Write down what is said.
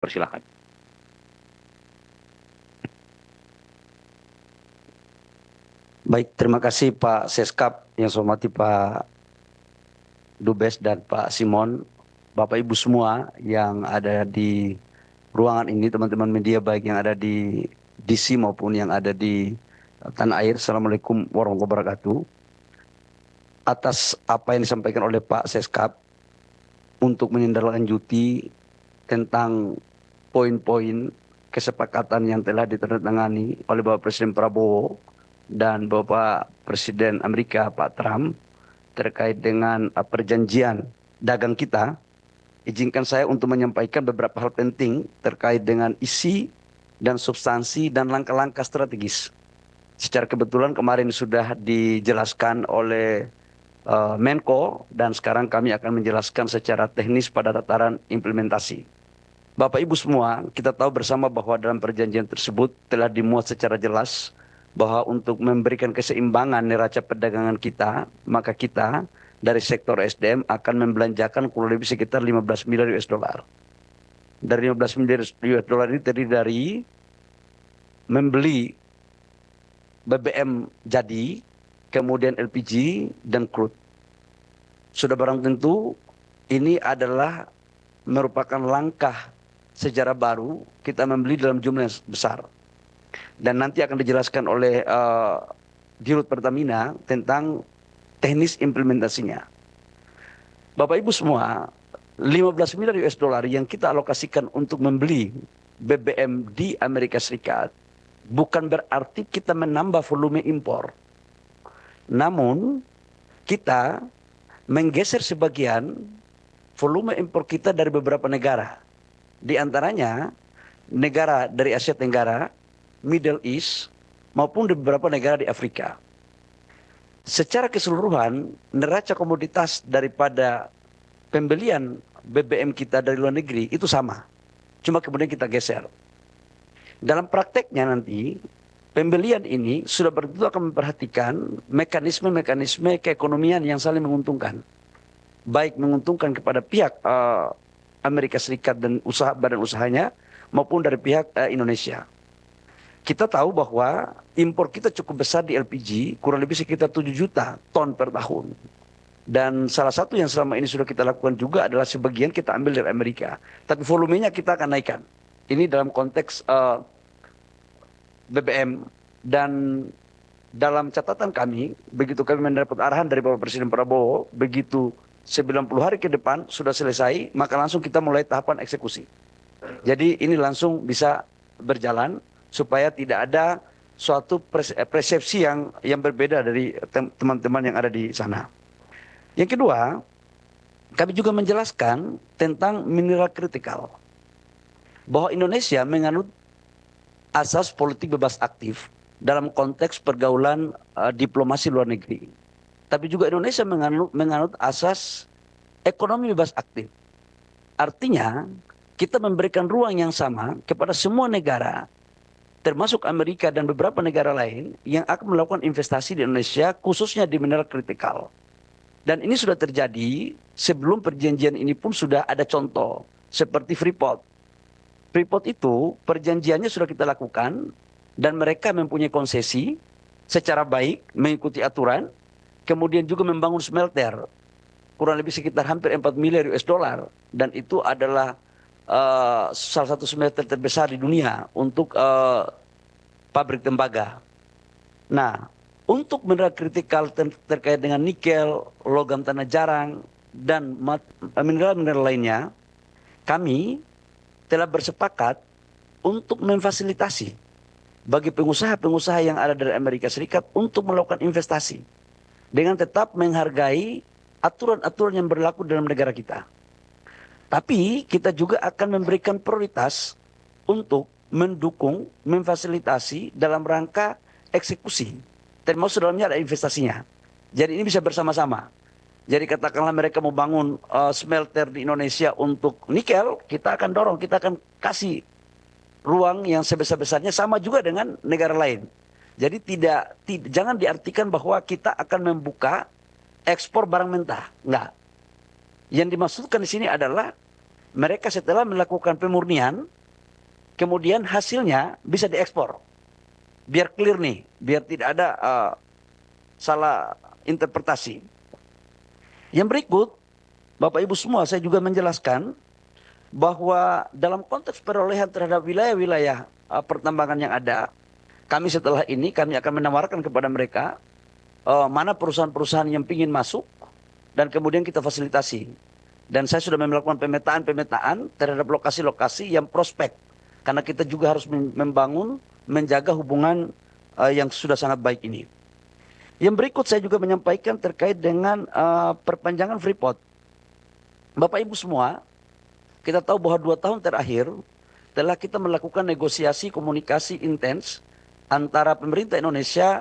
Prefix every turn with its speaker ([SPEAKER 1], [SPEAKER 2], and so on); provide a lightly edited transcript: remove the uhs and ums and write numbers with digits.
[SPEAKER 1] Persilakan.
[SPEAKER 2] Baik, terima kasih Pak Seskap, yang saya hormati Pak Dubes dan Pak Simon, Bapak Ibu semua yang ada di ruangan ini, teman-teman media baik yang ada di DC maupun yang ada di tanah air. Assalamualaikum warahmatullahi wabarakatuh. Atas apa yang disampaikan oleh Pak Seskap untuk menindaklanjuti tentang poin-poin kesepakatan yang telah ditandatangani oleh Bapak Presiden Prabowo dan Bapak Presiden Amerika Pak Trump terkait dengan perjanjian dagang kita, izinkan saya untuk menyampaikan beberapa hal penting terkait dengan isi dan substansi dan langkah-langkah strategis. Secara kebetulan kemarin sudah dijelaskan oleh Menko dan sekarang kami akan menjelaskan secara teknis pada tataran implementasi. Bapak Ibu semua, kita tahu bersama bahwa dalam perjanjian tersebut telah dimuat secara jelas bahwa untuk memberikan keseimbangan neraca perdagangan kita, maka kita dari sektor SDM akan membelanjakan kurang lebih sekitar 15 miliar US dollar. Dari 15 miliar US dollar ini terdiri dari membeli BBM jadi, kemudian LPG dan crude. Sudah barang tentu ini adalah merupakan langkah sejarah baru kita membeli dalam jumlah yang besar. Dan nanti akan dijelaskan oleh Dirut Pertamina tentang teknis implementasinya. Bapak Ibu semua, 15 miliar US dollar yang kita alokasikan untuk membeli BBM di Amerika Serikat bukan berarti kita menambah volume impor. Namun kita menggeser sebagian volume impor kita dari beberapa negara. Di antaranya negara dari Asia Tenggara, Middle East, maupun di beberapa negara di Afrika. Secara keseluruhan, neraca komoditas daripada pembelian BBM kita dari luar negeri itu sama. Cuma kemudian kita geser. Dalam prakteknya nanti, pembelian ini sudah tentu akan memperhatikan mekanisme-mekanisme keekonomian yang saling menguntungkan. Baik menguntungkan kepada pihak Amerika Serikat dan badan usahanya, maupun dari pihak Indonesia. Kita tahu bahwa impor kita cukup besar di LPG, kurang lebih sekitar 7 juta ton per tahun. Dan salah satu yang selama ini sudah kita lakukan juga adalah sebagian kita ambil dari Amerika. Tapi volumenya kita akan naikkan. Ini dalam konteks BBM. Dan dalam catatan kami, begitu kami mendapat arahan dari Bapak Presiden Prabowo, begitu 90 hari ke depan sudah selesai, maka langsung kita mulai tahapan eksekusi. Jadi ini langsung bisa berjalan supaya tidak ada suatu persepsi yang berbeda dari teman-teman yang ada di sana. Yang kedua, kami juga menjelaskan tentang mineral kritikal. Bahwa Indonesia menganut asas politik bebas aktif dalam konteks pergaulan diplomasi luar negeri. Tapi juga Indonesia menganut asas ekonomi bebas aktif. Artinya, kita memberikan ruang yang sama kepada semua negara, termasuk Amerika dan beberapa negara lain yang akan melakukan investasi di Indonesia, khususnya di mineral kritikal. Dan ini sudah terjadi sebelum perjanjian ini pun sudah ada contoh, seperti Freeport. Freeport itu perjanjiannya sudah kita lakukan, dan mereka mempunyai konsesi secara baik, mengikuti aturan, kemudian juga membangun smelter, kurang lebih sekitar hampir 4 miliar US dollar, dan itu adalah salah satu smelter terbesar di dunia untuk pabrik tembaga. Nah, untuk mineral kritikal terkait dengan nikel, logam tanah jarang, dan mineral-mineral lainnya, kami telah bersepakat untuk memfasilitasi bagi pengusaha-pengusaha yang ada dari Amerika Serikat untuk melakukan investasi dengan tetap menghargai aturan-aturan yang berlaku dalam negara kita. Tapi kita juga akan memberikan prioritas untuk mendukung, memfasilitasi dalam rangka eksekusi. Termasuk dalamnya ada investasinya. Jadi ini bisa bersama-sama. Jadi katakanlah mereka mau bangun smelter di Indonesia untuk nikel, kita akan dorong, kita akan kasih ruang yang sebesar-besarnya, sama juga dengan negara lain. Jadi jangan diartikan bahwa kita akan membuka ekspor barang mentah. Enggak. Yang dimaksudkan di sini adalah mereka setelah melakukan pemurnian, kemudian hasilnya bisa diekspor. Biar clear nih, biar tidak ada salah interpretasi. Yang berikut, Bapak Ibu semua, saya juga menjelaskan bahwa dalam konteks perolehan terhadap wilayah-wilayah pertambangan yang ada, kami setelah ini kami akan menawarkan kepada mereka mana perusahaan-perusahaan yang ingin masuk dan kemudian kita fasilitasi. Dan saya sudah melakukan pemetaan terhadap lokasi-lokasi yang prospek. Karena kita juga harus membangun, menjaga hubungan yang sudah sangat baik ini. Yang berikut saya juga menyampaikan terkait dengan perpanjangan Freeport. Bapak Ibu semua, kita tahu bahwa 2 tahun terakhir telah kita melakukan negosiasi komunikasi intens antara pemerintah Indonesia